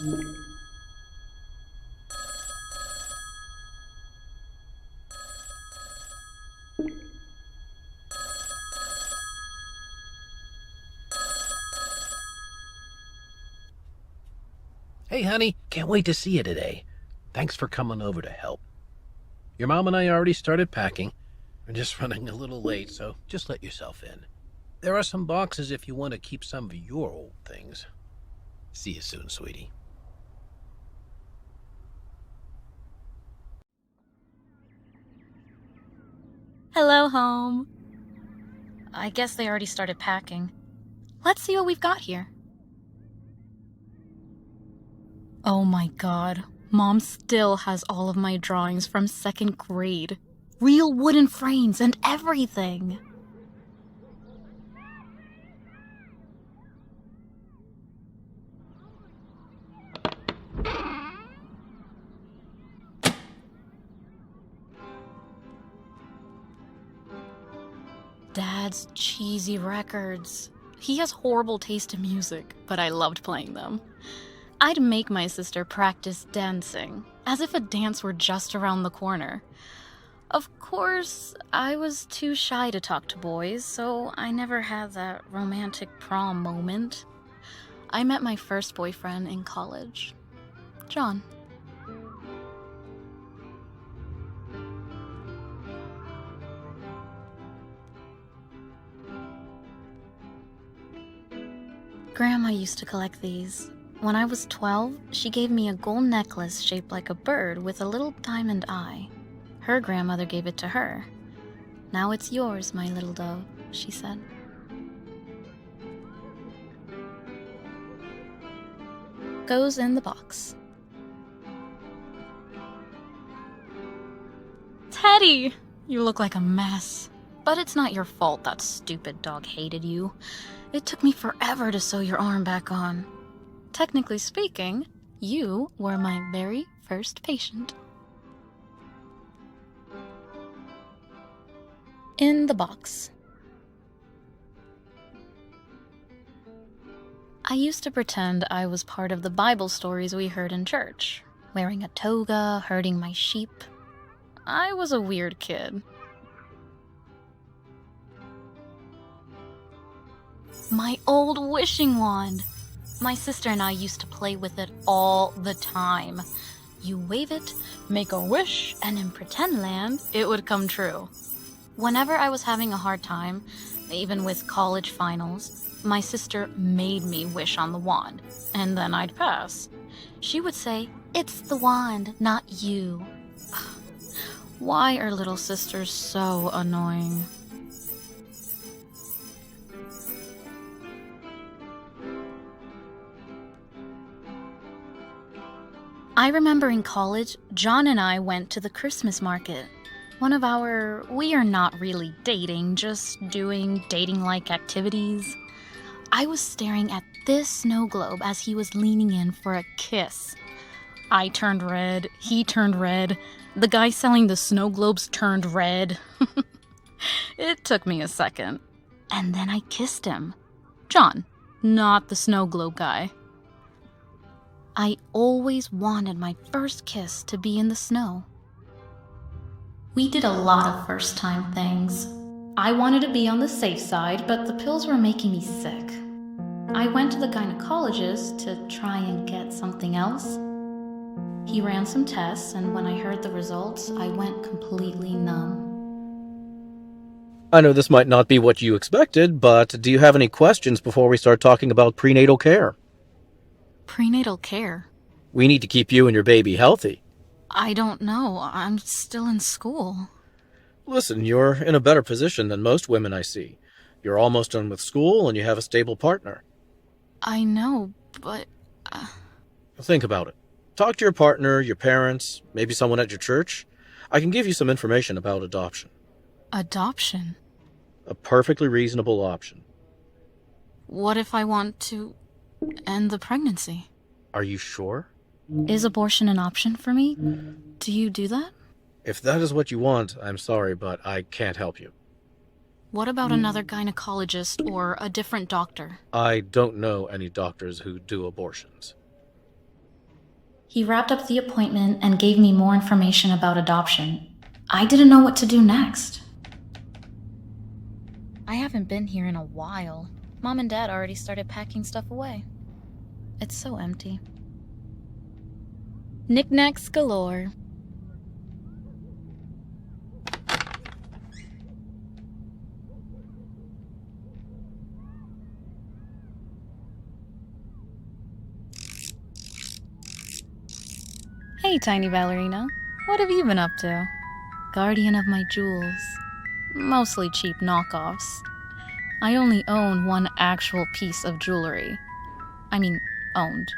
Hey, honey, can't wait to see you today. Thanks for coming over to help. Your mom and I already started packing. We're just running a little late, so just let yourself in. There are some boxes if you want to keep some of your old things. See you soon, sweetie. Hello, home. I guess they already started packing. Let's see what we've got here. Oh my god, Mom still has all of my drawings from 2nd grade. Real wooden frames and everything. Dad's cheesy records. He has horrible taste in music, but I loved playing them. I'd make my sister practice dancing, as if a dance were just around the corner. Of course, I was too shy to talk to boys, so I never had that romantic prom moment. I met my first boyfriend in college, John. Grandma used to collect these. When I was 12, she gave me a gold necklace shaped like a bird with a little diamond eye. Her grandmother gave it to her. "Now it's yours, my little dove," she said. Goes in the box. Teddy! You look like a mess. But it's not your fault that stupid dog hated you. It took me forever to sew your arm back on. Technically speaking, you were my very first patient. In the box. I used to pretend I was part of the Bible stories we heard in church, wearing a toga, herding my sheep. I was a weird kid. My old wishing wand! My sister and I used to play with it all the time. You wave it, make a wish, and in pretend land, it would come true. Whenever I was having a hard time, even with college finals, my sister made me wish on the wand, and then I'd pass. She would say, "It's the wand, not you." Why are little sisters so annoying? I remember in college, John and I went to the Christmas market. We are not really dating, just doing dating-like activities. I was staring at this snow globe as he was leaning in for a kiss. I turned red, he turned red, the guy selling the snow globes turned red. It took me a second. And then I kissed him. John, not the snow globe guy. I always wanted my first kiss to be in the snow. We did a lot of first-time things. I wanted to be on the safe side, but the pills were making me sick. I went to the gynecologist to try and get something else. He ran some tests, and when I heard the results, I went completely numb. I know this might not be what you expected, but do you have any questions before we start talking about prenatal care? Prenatal care? We need to keep you and your baby healthy. I don't know. I'm still in school. Listen, you're in a better position than most women I see. You're almost done with school and you have a stable partner. I know, but... Think about it. Talk to your partner, your parents, maybe someone at your church. I can give you some information about adoption. Adoption? A perfectly reasonable option. What if I want to end the pregnancy? Are you sure? Is abortion an option for me? Do you do that? If that is what you want, I'm sorry, but I can't help you. What about another gynecologist or a different doctor? I don't know any doctors who do abortions. He wrapped up the appointment and gave me more information about adoption. I didn't know what to do next. I haven't been here in a while. Mom and Dad already started packing stuff away. It's so empty. Knickknacks galore. Hey, tiny ballerina. What have you been up to? Guardian of my jewels. Mostly cheap knockoffs. I only own one actual piece of jewelry. I mean, owned.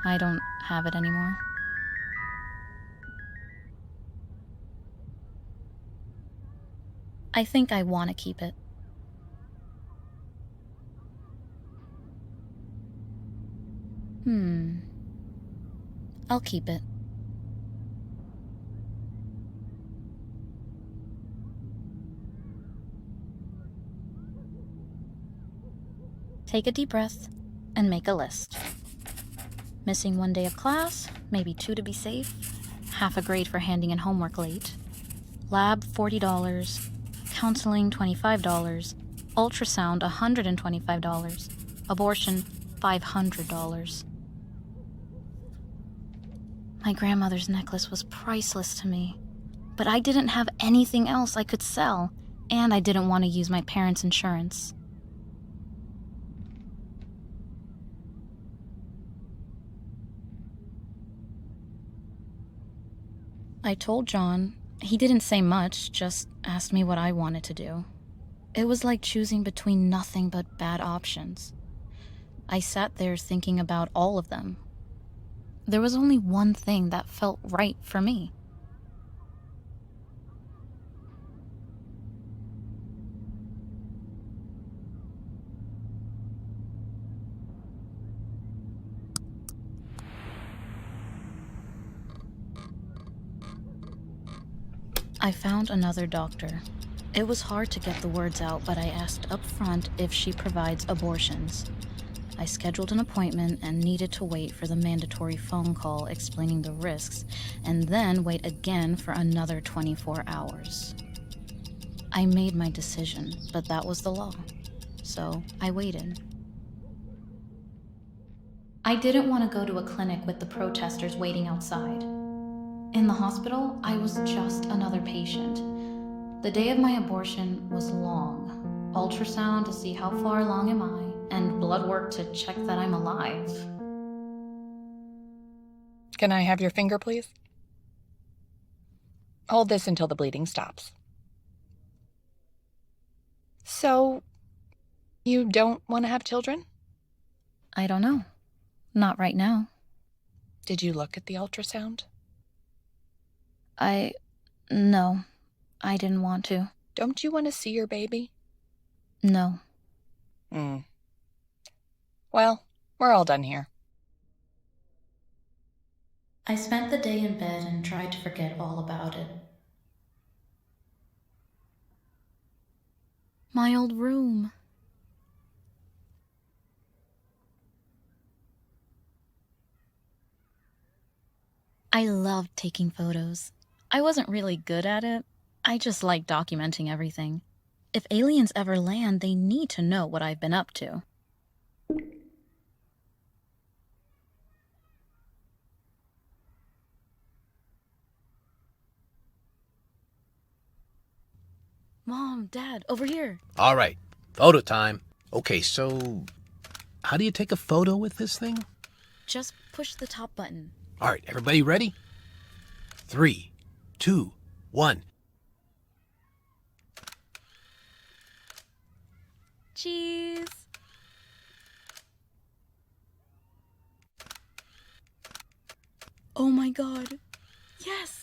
I don't have it anymore. I think I want to keep it. I'll keep it. Take a deep breath and make a list. Missing 1 day of class, maybe 2 to be safe, half a grade for handing in homework late. Lab, $40. Counseling, $25. Ultrasound, $125. Abortion, $500. My grandmother's necklace was priceless to me, but I didn't have anything else I could sell, and I didn't want to use my parents' insurance. I told John. He didn't say much, just asked me what I wanted to do. It was like choosing between nothing but bad options. I sat there thinking about all of them. There was only one thing that felt right for me. I found another doctor. It was hard to get the words out, but I asked up front if she provides abortions. I scheduled an appointment and needed to wait for the mandatory phone call explaining the risks, and then wait again for another 24 hours. I made my decision, but that was the law. So I waited. I didn't want to go to a clinic with the protesters waiting outside. In the hospital, I was just another patient. The day of my abortion was long. Ultrasound to see how far along am I, and blood work to check that I'm alive. Can I have your finger, please? Hold this until the bleeding stops. So, you don't want to have children? I don't know. Not right now. Did you look at the ultrasound? No. I didn't want to. Don't you want to see your baby? No. Well, we're all done here. I spent the day in bed and tried to forget all about it. My old room. I loved taking photos. I wasn't really good at it. I just liked documenting everything. If aliens ever land, they need to know what I've been up to. Mom, Dad, over here. All right, photo time. Okay, so how do you take a photo with this thing? Just push the top button. All right, everybody ready? 3, 2, 1. Cheese. Oh my God. Yes.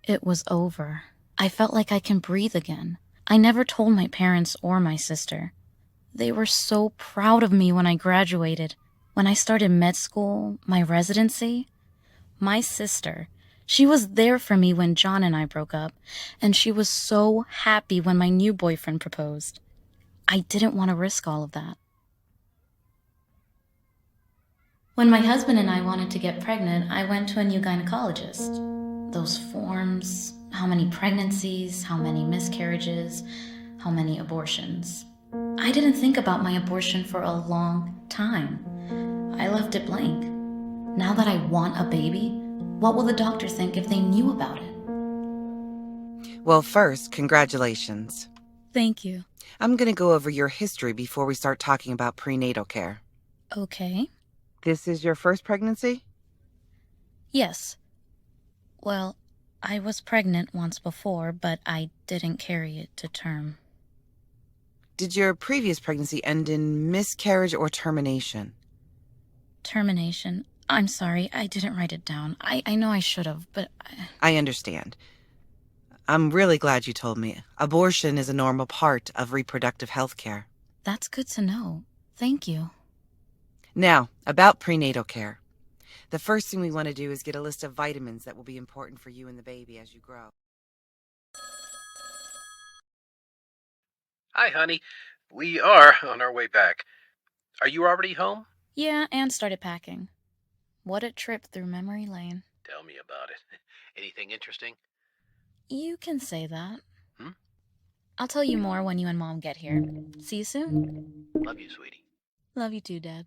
It was over. I felt like I can breathe again. I never told my parents or my sister. They were so proud of me when I graduated. When I started med school, my residency, my sister, she was there for me when John and I broke up, and she was so happy when my new boyfriend proposed. I didn't want to risk all of that. When my husband and I wanted to get pregnant, I went to a new gynecologist. Those forms, how many pregnancies, how many miscarriages, how many abortions. I didn't think about my abortion for a long time. I left it blank. Now that I want a baby, what will the doctor think if they knew about it? Well, first, congratulations. Thank you. I'm going to go over your history before we start talking about prenatal care. Okay. This is your first pregnancy? Yes. Well, I was pregnant once before, but I didn't carry it to term. Did your previous pregnancy end in miscarriage or termination? Termination. I'm sorry, I didn't write it down. I know I should have, but... I understand. I'm really glad you told me. Abortion is a normal part of reproductive health care. That's good to know. Thank you. Now, about prenatal care. The first thing we want to do is get a list of vitamins that will be important for you and the baby as you grow. Hi, honey. We are on our way back. Are you already home? Yeah, and started packing. What a trip through memory lane. Tell me about it. Anything interesting? You can say that. Hmm? I'll tell you more when you and Mom get here. See you soon. Love you, sweetie. Love you too, Dad.